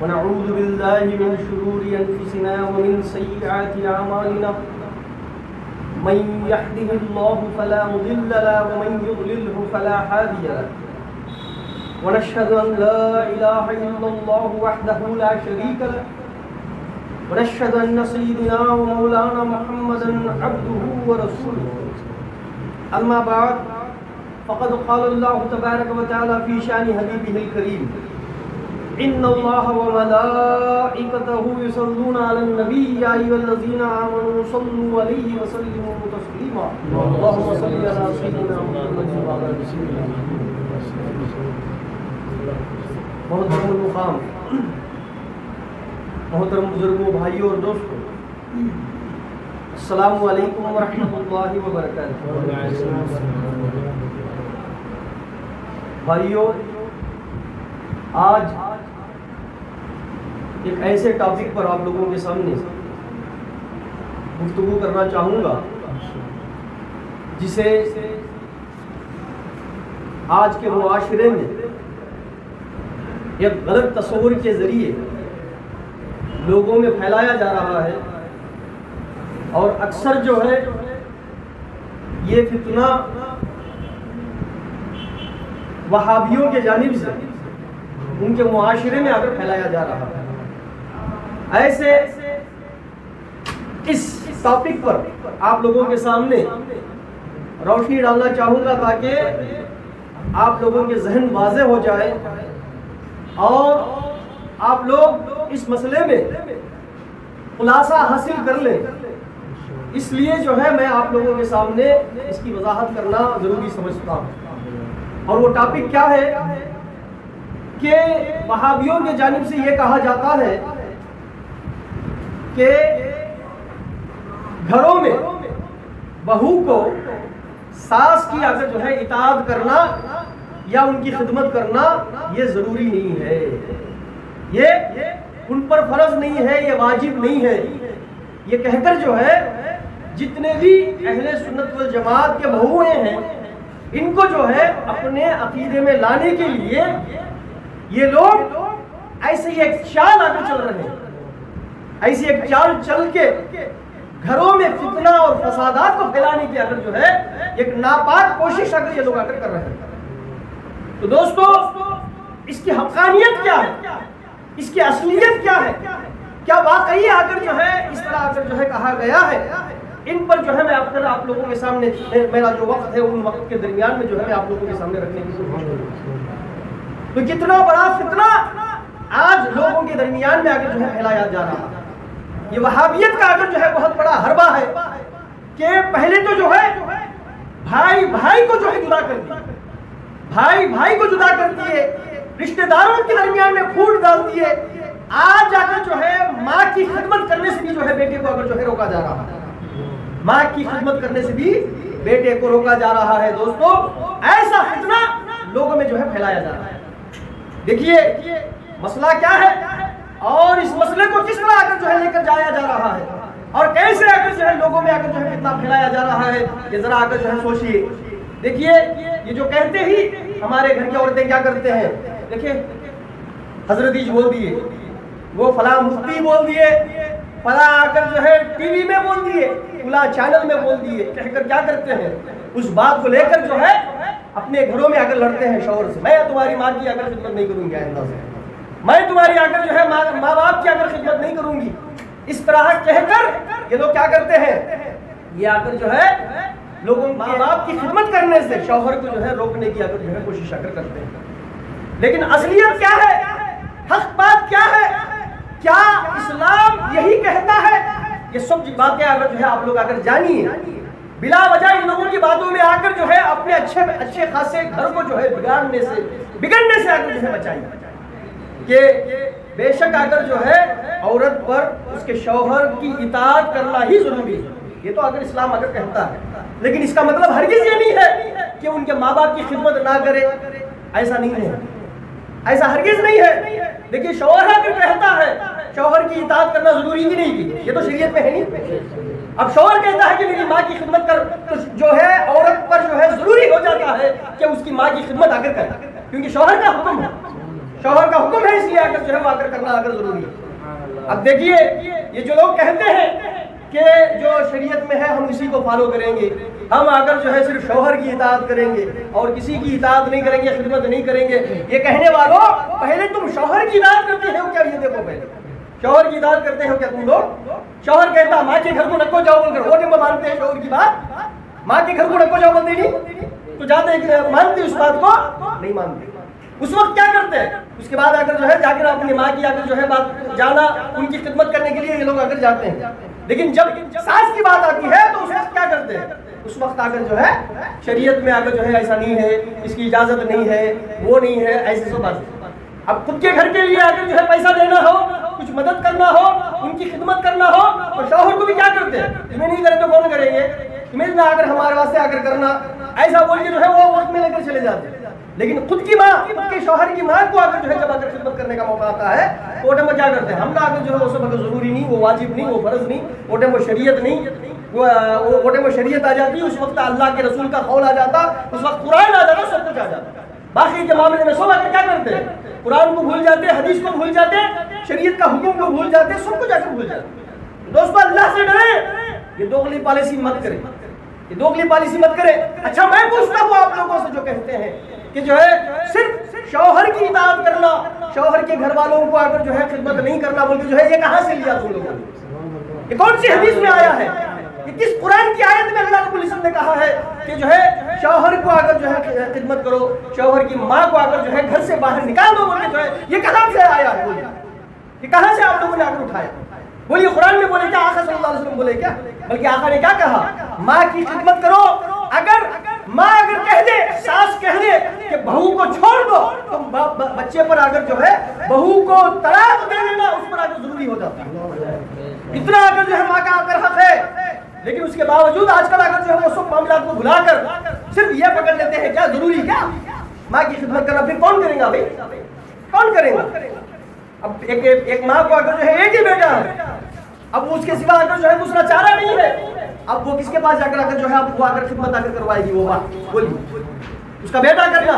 ونعوذ بالله من شرور أنفسنا ومن سيئات أعمالنا من يهده الله فلا مضل له ومن يضلله فلا هادي له ونشهد أن لا إله إلا الله وحده لا شريك له ونشهد أن سيدنا ومولانا محمدا عبده ورسوله أما بعد فقد قال الله تبارك وتعالى في شأن حبيبه الكريم إن الله وملائكته يصلون على النبي يا أيها الذين آمنوا صلوا عليه وسلموا تسليما اللهم صل على سيدنا محمد وعلى آله وسلم. محترم المقام، محترم بزرگوں، بھائیوں اور دوستوں، السلام علیکم ورحمۃ اللہ وبرکاتہ. بھائیوں، آج ایک ایسے ٹاپک پر آپ لوگوں کے سامنے گفتگو کرنا چاہوں گا جسے آج کے معاشرے میں ایک غلط تصور کے ذریعے لوگوں میں پھیلایا جا رہا ہے، اور اکثر جو ہے یہ فتنہ وہابیوں کے جانب سے ان کے معاشرے میں آ کر پھیلایا جا رہا ہے. ایسے اس ٹاپک پر آپ لوگوں کے سامنے روشنی ڈالنا چاہوں گا تاکہ آپ لوگوں کے ذہن واضح ہو جائے اور آپ لوگ اس مسئلے میں خلاصہ حاصل کر لیں. اس لیے جو ہے میں آپ لوگوں کے سامنے اس کی وضاحت کرنا ضروری سمجھتا ہوں. اور وہ ٹاپک کیا ہے کہ وہابیوں کی جانب سے یہ کہا جاتا ہے کہ گھروں میں بہو کو ساس کی اگر جو ہے اطاعت کرنا یا ان کی خدمت کرنا یہ ضروری نہیں ہے، یہ ان پر فرض نہیں ہے، یہ واجب نہیں ہے. یہ کہہ کر جو ہے جتنے بھی اہل سنت والجماعت کے بہوئیں ہیں ان کو جو ہے اپنے عقیدے میں لانے کے لیے یہ لوگ ایسے ہی ایک چال آگے چل رہے ہیں، ایسی ایک چال چل کے گھروں میں فتنہ اور فسادات کو پھیلانے کی اگر جو ہے ایک ناپاک کوشش اگر یہ لوگ آگر کر رہے ہیں. تو دوستو، اس کی حقانیت کیا ہے، اس کی اصلیت کیا ہے، کیا واقعی اگر جو ہے اس طرح اگر جو ہے کہا گیا ہے، ان پر جو ہے میں آپ لوگوں کے سامنے میرا جو وقت ہے ان وقت کے درمیان میں جو ہے میں آپ لوگوں کے سامنے رکھنے کی کوشش کروں. تو کتنا بڑا فتنہ آج لوگوں کے درمیان میں اگر جو ہے پھیلایا جا رہا ہے. یہ وہابیت کا اگر جو ہے بہت بڑا حربہ ہے کہ پہلے تو جو ہے بھائی بھائی کو جو ہے جدا کر دیے، بھائی بھائی کو جدا کر دیے، رشتہ داروں کے درمیان میں پھوٹ ڈال دیے. آج جا کر جو ہے ماں کی خدمت کرنے سے بھی جو ہے بیٹے کو اگر جو ہے روکا جا رہا ہے، ماں کی خدمت کرنے سے بھی بیٹے کو روکا جا رہا ہے. دوستو، ایسا فتنہ لوگوں میں جو ہے پھیلایا جا رہا ہے. دیکھیے مسئلہ کیا ہے اور اس مسئلے کو کس طرح اگر جو ہے لے کر جایا جا رہا ہے اور کیسے اگر جو ہے لوگوں میں اگر جو ہے فتنہ پھیلایا جا رہا ہے، یہ ذرا اگر جو ہے سوچئے. دیکھیے یہ جو کہتے ہی ہمارے گھر کی عورتیں کیا کرتے ہیں، دیکھیں حضرت جی بول دیے، وہ فلاں مفتی بول دیے، فلاں اگر جو ہے ٹی وی میں بول دیے، فلاں چینل میں بول دیے، کہہ کر کیا کرتے ہیں اس بات کو لے کر جو ہے اپنے گھروں میں اگر لڑتے ہیں شوہر سے. میں تمہاری ماں کی اگر خدمت نہیں کروں گی آئندہ سے، میں تمہاری اگر جو ہے ماں باپ کی اگر خدمت نہیں کروں گی. اس طرح کہہ کر یہ لوگ کیا کرتے ہیں، یہ اگر جو ہے لوگوں ماں باپ کی خدمت کرنے سے شوہر کو جو ہے روکنے کی اگر جو ہے کوشش اگر کرتے ہیں. لیکن اصلیت کیا ہے، حق بات کیا ہے، کیا اسلام یہی کہتا ہے؟ یہ سب باتیں اگر جو ہے آپ لوگ اگر جانیے، بلا وجہ ان لوگوں کی باتوں میں آ کر جو ہے اپنے اچھے خاصے گھر کو جو ہے بگڑنے سے اگر جو ہے بچائیے. کہ بے شک اگر جو ہے عورت پر اس کے شوہر کی اطاعت کرنا ہی ضروری ہے، یہ تو اگر اسلام اگر کہتا ہے، لیکن اس کا مطلب ہرگز یہ نہیں ہے کہ ان کے ماں باپ کی خدمت نہ کرے. ایسا نہیں ہے، ایسا ہرگز نہیں ہے. دیکھیے شوہر اگر کہتا ہے شوہر کی اطاعت کرنا ضروری ہی نہیں کی، یہ تو شریعت میں ہے نہیں. اب شوہر کہتا ہے کہ میری ماں کی خدمت کر، تو جو ہے عورت پر جو ہے ضروری ہو جاتا ہے کہ اس کی ماں کی خدمت اگر کرے، کیونکہ شوہر کا حکم ہے. شوہر کا حکم ہے اس لیے اگر جو ہے وہ اگر کرنا اگر ضروری ہے۔ اب دیکھیے یہ جو لوگ کہتے ہیں کہ جو شریعت میں ہے ہم اسی کو فالو کریں گے، ہم اگر جو ہے صرف شوہر کی اطاعت کریں گے اور کسی کی اطاعت نہیں کریں گے، خدمت نہیں کریں گے، یہ کہنے والوں پہلے تم شوہر کی اطاعت کرتے ہو کیا؟ یہ دیکھو پہلے شوہر کی اطاعت کرتے ہو کیا تم لوگ؟ شوہر کہتا ماں کے گھر کو نکو جاؤ بول کر، وہ جب مانتے ہیں شوہر کی بات، ماں کے گھر کو نکو جاؤ بولتے نہیں تو جاتے ہیں، مانتے اس بات کو نہیں مانتے۔ اس وقت کیا کرتے ہیں؟ اس کے بعد اگر جو ہے جا کر اپنی ماں کی اگر جو ہے بات جانا، ان کی خدمت کرنے کے لیے یہ لوگ اگر جاتے ہیں، لیکن جب ساس کی بات آتی ہے تو اس وقت کیا کرتے ہیں؟ اس وقت اگر جو ہے شریعت میں اگر جو ہے ایسا نہیں ہے، اس کی اجازت نہیں ہے، وہ نہیں ہے، ایسے سب بات۔ اب خود کے گھر کے لیے اگر جو ہے پیسہ دینا ہو، کچھ مدد کرنا ہو، ان کی خدمت کرنا ہو تو شوہر کو بھی کیا کرتے ہیں؟ تمہیں نہیں کرے تو کون کریں گے؟ تمہیں نہ اگر ہمارے واسطے اگر کرنا، ایسا بول کے جو ہے وہ وقت میں لے کر چلے جاتے ہیں۔ لیکن خود کی ماں، خود کے شوہر کی ماں کو اگر جو ہے جب اگر خدمت کرنے کا موقع آتا ہے تو وہ ٹائم کیا کرتے ہیں؟ ہم نہ اگر جو ہے وہ سب اگر ضروری نہیں، وہ واجب نہیں، وہ فرض نہیں، وہ ٹائم وہ شریعت نہیں، وہ ٹائم وہ شریعت آ جاتی، اس وقت اللہ کے رسول کا قول آ جاتا، اس وقت قرآن آ جاتا، سب کچھ آ جاتا۔ باقی کے معاملے میں سب اگر کیا کرتے ہیں؟ قرآن کو بھول جاتے، حدیث کو بھول جاتے، شریعت کا حکم کو بھول جاتے، سب کچھ اگر بھول جاتے۔ دوستو اللہ سے ڈریں، یہ دوغلی پالیسی مت کریں، یہ دوغلی پالیسی مت کریں۔ اچھا میں پوچھتا ہوں آپ لوگوں سے جو کہتے ہیں کہ جو ہے صرف شوہر کی اطاعت کرنا، شوہر کے گھر والوں کو اگر جو ہے خدمت نہیں کرنا بول کے جو ہے یہ کہاں سے لیا تم لوگوں نے؟ یہ کون سی حدیث میں آیا ہے؟ یہ کس قرآن کی آیت میں اللہ رب العزت نے کہا ہے کہ جو ہے شوہر کو اگر جو ہے خدمت کرو، شوہر کی ماں کو اگر جو ہے گھر سے باہر نکال دو بول کے جو ہے یہ کہاں سے آیا ہے؟ یہ کہاں سے آپ لوگوں نے اگر اٹھایا؟ بولیے قرآن میں بولے کیا؟ آقا صلی اللہ علیہ وسلم بولے کیا؟ بلکہ آقا نے کیا کہا؟ ماں کی خدمت کرو۔ اگر ماں اگر کہہ دے، ساس کہہ دے کہ بہو کو چھوڑ دو تو بچے پر اگر جو ہے بہو کو طلاق دے دینا اس پر اگر ضروری ہو جاتا ہے۔ اتنا اگر جو ہے ماں کا اگر حق ہے، لیکن اس کے باوجود آج کل اگر جو ہے وہ سب معاملات کو بھلا کر صرف یہ پکڑ لیتے ہیں کیا ضروری کیا ماں کی خدمت کرنا؟ پھر کون کرے گا بھائی؟ کون کرے گا؟ اب ایک ماں کو اگر جو ہے ایک ہی بیٹا ہے، اب اس کے سوا اگر جو ہے دوسرا چارہ نہیں ہے، اب وہ کس کے پاس جا کر اگر جو ہے وہ اگر خدمت اگر کروائے گی؟ وہ ماں بولی اس کا بیٹا کرنا۔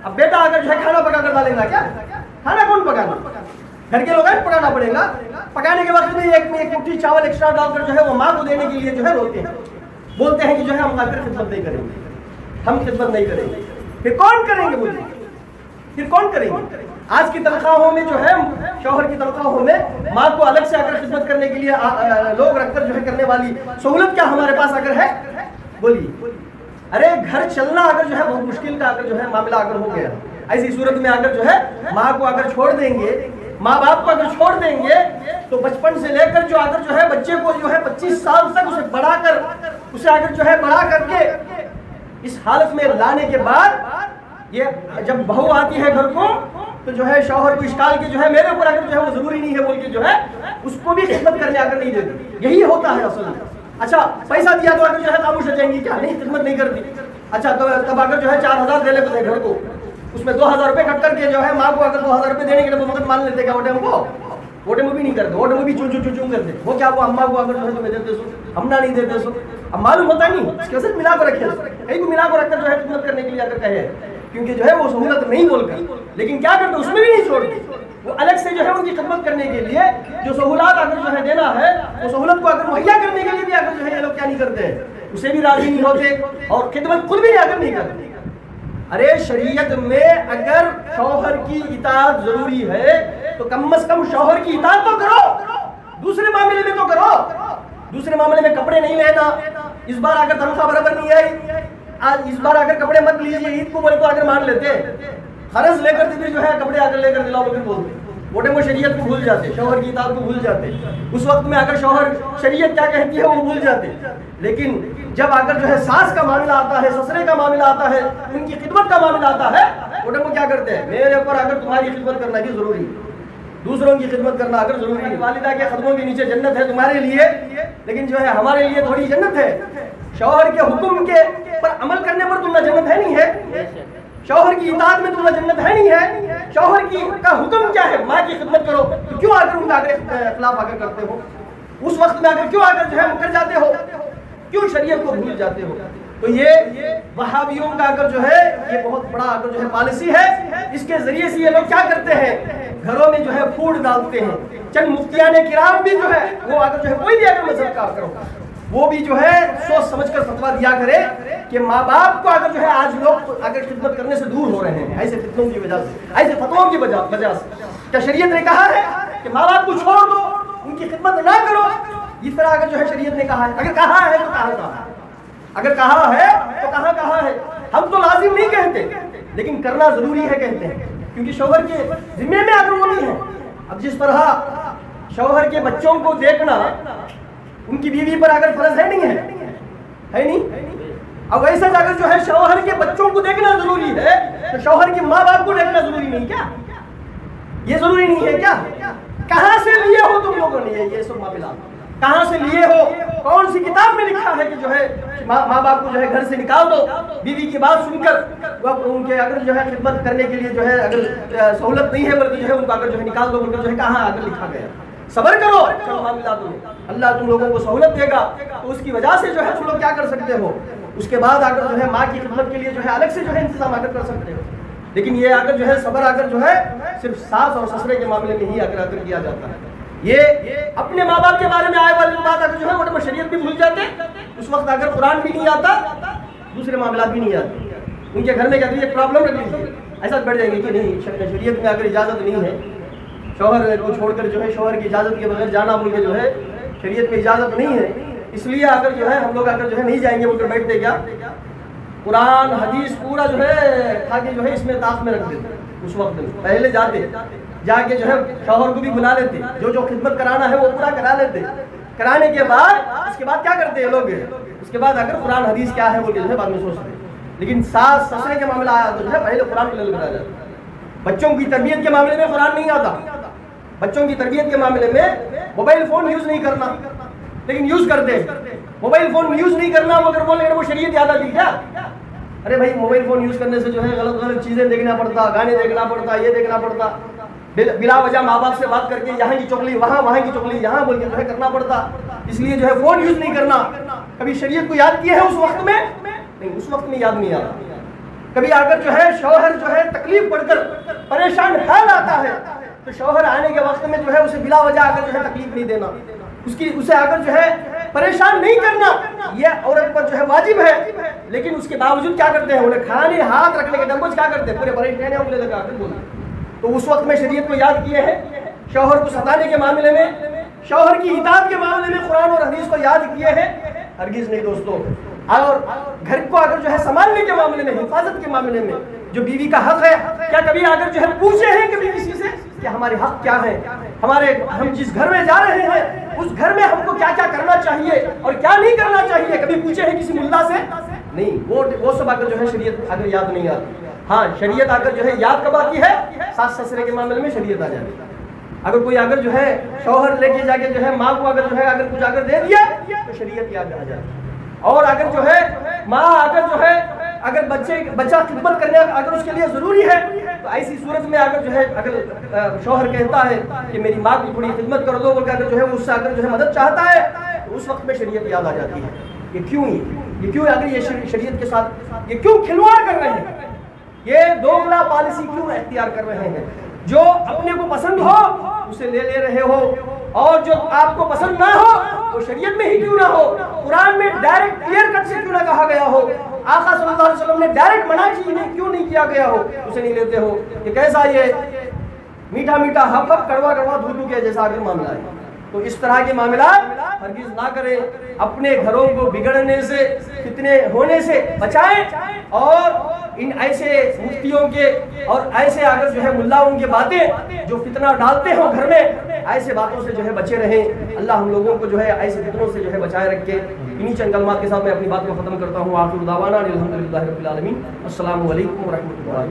اب بیٹا اگر جو ہے کھانا پکا کر ڈالے گا، کیا کھانا کون پکانا؟ گھر کے لوگ ہیں پکانا پڑے گا۔ پکانے کے وقت میں ایک مٹھی چاول ایکسٹرا ڈال کر جو ہے وہ ماں کو دینے کے لیے جو ہے روتے ہیں، بولتے ہیں کہ جو ہے ہم اگر خدمت نہیں کریں گے، ہم خدمت نہیں کریں گے۔ پھر کون کریں گے؟ بولیے پھر کون کریں گے؟ آج کی تنخواہوں میں جو ہے شوہر کی تنخواہوں میں ماں کو الگ سے اگر خدمت کرنے کے لیے لوگ رکھ کر جو ہے کرنے والی سہولت کیا ہمارے پاس اگر ہے؟ بولیے ارے گھر چلنا اگر جو ہے بہت مشکل کا اگر جو ہے معاملہ اگر ہو گیا، ایسی صورت میں اگر جو ہے ماں کو اگر چھوڑ دیں گے، ماں باپ کو اگر چھوڑ دیں گے تو بچپن سے لے کر جو اگر جو ہے بچے کو جو ہے 25 سال تک اسے بڑا کر اسے اگر جو ہے بڑا کر کے اس حالت میں لانے کے بعد یہ جب بہو آتی ہے گھر کو تو جو ہے شوہر کو اشکال کی جو ہے میرے اوپر اگر جو ہے وہ ضروری نہیں ہے بول کے جو ہے اس کو بھی خدمت کرنے اگر نہیں دیتی۔ یہی ہوتا ہے اصل میں۔ اچھا پیسہ دیا تو اگر جو ہے خاموش ہو جائیں گی، کیا نہیں خدمت نہیں کرتی؟ اچھا تو تب اگر جو ہے 4000 دے لیتے تھے گھر کو، اس میں 2000 روپے کٹ کر کے جو ہے ماں کو اگر 2000 روپے دینے کے لیے وقت مان لیتے کیا وہ ٹائم بھی نہیں کرتے، وہ ٹائم بھی چون چون چون کرتے، وہ کیا وہ اماں کو اگر جو ہے تمہیں دیتے سو ہم نہ نہیں دیتے سو، اب معلوم ہوتا نہیں اس کے ساتھ ملا کو رکھے، کہیں کو ملا کو رکھ کر جو ہے خدمت کرنے کے لیے اگر کہے، کیونکہ جو ہے وہ سہولت نہیں بول کر، لیکن کیا کرتے اس میں بھی نہیں چھوڑتے، وہ الگ سے جو ہے ان کی خدمت کرنے کے لیے جو سہولات اگر جو ہے دینا ہے وہ سہولت کو اگر مہیا کرنے کے لیے بھی اگر جو ہے یہ لوگ کیا نہیں کرتے ہیں، اسے بھی راضی نہیں ہوتے اور خدمت خود بھی اگر نہیں کرتے۔ ارے شریعت میں اگر شوہر کی اطاعت ضروری ہے تو کم از کم شوہر کی اطاعت تو کرو، دوسرے معاملے میں تو کرو۔ دوسرے معاملے میں کپڑے نہیں لینا، اس بار اگر تنخواہ برابر نہیں آئی، آج اس بار اگر کپڑے مت لیجیے، عید کو بولے تو اگر مان لیتے، خرچ لے کر بھی جو ہے کپڑے اگر لے کر دلاؤ پھر بولتے، موٹے وہ شریعت کو بھول جاتے، شوہر کی اطاعت کو بھول جاتے، اس وقت میں اگر شوہر شریعت کیا کہتی ہے وہ بھول جاتے۔ لیکن جب اگر جو ہے ساس کا معاملہ آتا ہے، سسرے کا معاملہ آتا ہے، ان کی خدمت کا معاملہ آتا ہے، موٹے وہ کیا کرتے ہیں؟ میرے اوپر اگر تمہاری خدمت کرنا بھی ضروری ہے، دوسروں کی خدمت کرنا اگر ضروری ہے، والدہ کے قدموں کے نیچے جنت ہے تمہارے لیے، لیکن جو ہے ہمارے لیے تھوڑی جنت ہے، شوہر کے حکم کے پر عمل کرنے پر تمہیں جنت ہے نہیں ہے، شوہر کی اطاعت میں تمہیں جنت ہے نہیں ہے، شوہر کی کا حکم کیا ہے؟ ماں کی خدمت کرو، تو کیوں آگر ان کا خلاف آگر کرتے ہو؟ اس وقت میں اگر کیوں آگر جو ہے مکر جاتے ہو؟ کیوں شریعت کو بھول جاتے ہو؟ تو یہ وہابیوں کا اگر جو ہے یہ بہت بڑا اگر جو ہے پالیسی ہے، اس کے ذریعے سے یہ لوگ کیا کرتے ہیں، گھروں میں جو ہے پھوڑ ڈالتے ہیں۔ چند مفتیان کرام بھی جو ہے وہ اگر جو ہے کوئی بھی اگر مذہب کا کرو وہ بھی جو ہے سوچ سمجھ کر فتویٰ دیا کرے کہ ماں باپ کو اگر جو ہے آج لوگ اگر خدمت کرنے سے دور ہو رہے ہیں ایسے فتنوں کی وجہ سے، ایسے فتووں کی وجہ سے۔ کیا شریعت نے کہا ہے کہ ماں باپ کو چھوڑ دو، ان کی خدمت نہ کرو؟ اس طرح اگر جو ہے شریعت نے کہا ہے، اگر کہا ہے تو کہاں کہا ہے، اگر کہا ہے تو کہاں کہا ہے؟ ہم تو لازم نہیں کہتے لیکن کرنا ضروری ہے کہتے ہیں، کیونکہ شوہر کے ذمے میں اگر وہ نہیں ہے۔ اب جس طرح شوہر کے بچوں کو دیکھنا ان کی بیوی پر اگر فرض ہے نہیں ہے نہیں، اب ویسے اگر جو ہے شوہر کے بچوں کو دیکھنا ضروری ہے تو شوہر کے ماں باپ کو دیکھنا ضروری نہیں کیا؟ یہ ضروری نہیں ہے کیا؟ کہاں سے لیے ہو تم لوگوں نے یہ سب معاملات؟ کہاں سے لیے ہو؟ کون سی کتاب میں لکھا ہے کہ جو ہے ماں باپ کو جو ہے گھر سے نکال دو؟ بیوی کی بات سن کر ان کے اگر جو ہے خدمت کرنے کے لیے جو ہے اگر سہولت نہیں ہے بلکہ جو ہے ان کو اگر جو ہے نکال دو، ان کا جو ہے کہاں اگر لکھا گیا؟ صبر کرو معاملات میں، اللہ تم لوگوں کو سہولت دے گا تو اس کی وجہ سے جو ہے تم لوگ کیا کر سکتے ہو، اس کے بعد اگر جو ہے ماں کی خدمت کے لیے جو ہے الگ سے جو ہے انتظام اگر کر سکتے ہو۔ لیکن یہ اگر جو ہے صبر اگر جو ہے صرف ساس اور سسرے کے معاملے میں ہی اگر کیا جاتا ہے۔ یہ اپنے ماں باپ کے بارے میں آئے والی بات اگر جو ہے وہ شریعت بھی بھول جاتے، اس وقت اگر قرآن بھی نہیں آتا دوسرے معاملات بھی نہیں آتے، ان کے گھر میں کیا یہ پرابلم رکھ لیجیے، ایسا بڑھ جائے گی کہ نہیں شریعت میں اگر اجازت نہیں ہے شوہر کو چھوڑ کر جو ہے شوہر کی اجازت کے بغیر جانا بول کے جو ہے شریعت میں اجازت نہیں ہے، اس لیے اگر جو ہے ہم لوگ اگر جو ہے نہیں جائیں گے بول کر بیٹھتے کیا قرآن حدیث پورا جو ہے کھا کے جو ہے اس میں طاق میں رکھ دیتے، اس وقت میں پہلے جاتے جا کے جو ہے شوہر کو بھی بلا لیتے، جو خدمت کرانا ہے وہ پورا کرا لیتے، کرانے کے بعد اس کے بعد کیا کرتے ہیں لوگ، اس کے بعد اگر قرآن حدیث کیا ہے بول کے جو ہے بعد میں سوچتے ہیں۔ لیکن ساس سسرے کے معاملہ آیا تو جو ہے پہلے قرآن کو لگا جاتا ہے۔ بچوں کی تربیت کے معاملے میں قرآن نہیں آتا، بچوں کی تربیت کے معاملے میں موبائل فون یوز نہیں کرنا، لیکن یوز کرتے موبائل فون یوز نہیں کرنا، وہ اگر بولیں وہ شریعت یاد آتی کیا؟ ارے بھائی موبائل فون یوز کرنے سے جو ہے غلط چیزیں دیکھنا پڑتا، گانے دیکھنا پڑتا، یہ دیکھنا پڑتا، بلا وجہ ماں باپ سے بات کر کے یہاں کی چغلی وہاں کی چغلی یہاں بول کے جو ہے کرنا پڑتا، اس لیے جو ہے فون یوز نہیں کرنا۔ کبھی شریعت کو یاد کیا ہے اس وقت میں؟ نہیں، اس وقت میں یاد نہیں آتا۔ کبھی اگر جو ہے شوہر جو ہے تکلیف پڑ کر پریشان حال آتا ہے تو شوہر آنے کے وقت میں جو ہے اسے بلا وجہ اگر جو ہے تکلیف نہیں دینا، اسے اگر جو ہے پریشان نہیں کرنا، یہ عورت پر جو ہے واجب ہے، لیکن اس کے باوجود کیا کرتے ہیں، انہیں کھانے ہاتھ رکھنے کے دمبوج کیا کرتے ہیں، پورے پریشان ہیں لے کر بولتے۔ تو اس وقت میں شریعت کو یاد کیے ہیں، شوہر کو ستانے کے معاملے میں، شوہر کی اطاعت کے معاملے میں قرآن اور حدیث کو یاد کیے ہیں؟ ہرگز نہیں دوستو۔ اور گھر کو اگر جو ہے سنبھالنے کے معاملے میں، حفاظت کے معاملے میں جو بیوی کا حق ہے، کیا کبھی اگر جو ہے پوچھے ہیں کبھی کسی سے کہ ہمارے حق کیا ہے، ہم جس گھر میں جا رہے ہیں اس گھر میں ہم کو کیا کیا کرنا چاہیے اور کیا نہیں کرنا چاہیے، کبھی پوچھے ہیں کسی ملا سے؟ نہیں، وہ سب اگر جو ہے شریعت اگر یاد نہیں آتی۔ ہاں شریعت اگر جو ہے یاد کب آتی ہے، ساس سسرے کے معاملے میں شریعت آ جاتی ہے۔ اگر کوئی اگر جو ہے شوہر لے کے جا کے جو ہے ماں کو اگر جو ہے اگر کچھ اگر دے دیا تو شریعت یاد آ جاتی ہے۔ اور اگر جو ہے ماں اگر جو ہے اگر بچہ خدمت کرنے اگر اس کے لیے ضروری ہے تو ایسی صورت میں اگر جو ہے اگر شوہر کہتا ہے کہ میری ماں کی تھوڑی خدمت کر دو بول کے اگر جو ہے اس سے اگر جو ہے مدد چاہتا ہے تو اس وقت میں شریعت یاد آ جاتی ہے۔ یہ کیوں اگر یہ شریعت کے ساتھ یہ کیوں کھلواڑ کر رہے ہیں، یہ دوگلا پالیسی کیوں اختیار کر رہے ہیں؟ جو اپنے کو پسند ہو اسے لے رہے ہو، اور جو آپ کو پسند نہ ہو وہ شریعت میں ہی کیوں نہ ہو، قرآن میں ڈائریکٹ کلیئر کٹ سے کیوں نہ کہا گیا ہو، آقا صلی اللہ علیہ وسلم نے ڈائریکٹ منع کیوں نہیں کیا گیا ہو، اسے نہیں لیتے ہو؟ یہ کیسا یہ میٹھا میٹھا ہپ ہپ کڑوا کڑوا دھو کے جیسا اگر معاملہ ہے؟ تو اس طرح کے معاملات ہرگز نہ کریں، اپنے گھروں کو بگڑنے سے، فتنے ہونے سے بچائیں، اور ان ایسے مفتیوں کے اور ایسے اگر جو ہے ملاؤں کی باتیں جو فتنہ ڈالتے ہوں گھر میں، ایسے باتوں سے جو ہے بچے رہیں۔ اللہ ہم لوگوں کو جو ہے ایسے فتنوں سے جو ہے بچائے رکھے۔ انہی چند کلمات کے ساتھ میں اپنی بات کو ختم کرتا ہوں۔ آخر دعوانا الحمدللہ رب العالمین۔ السلام علیکم ورحمۃ اللہ۔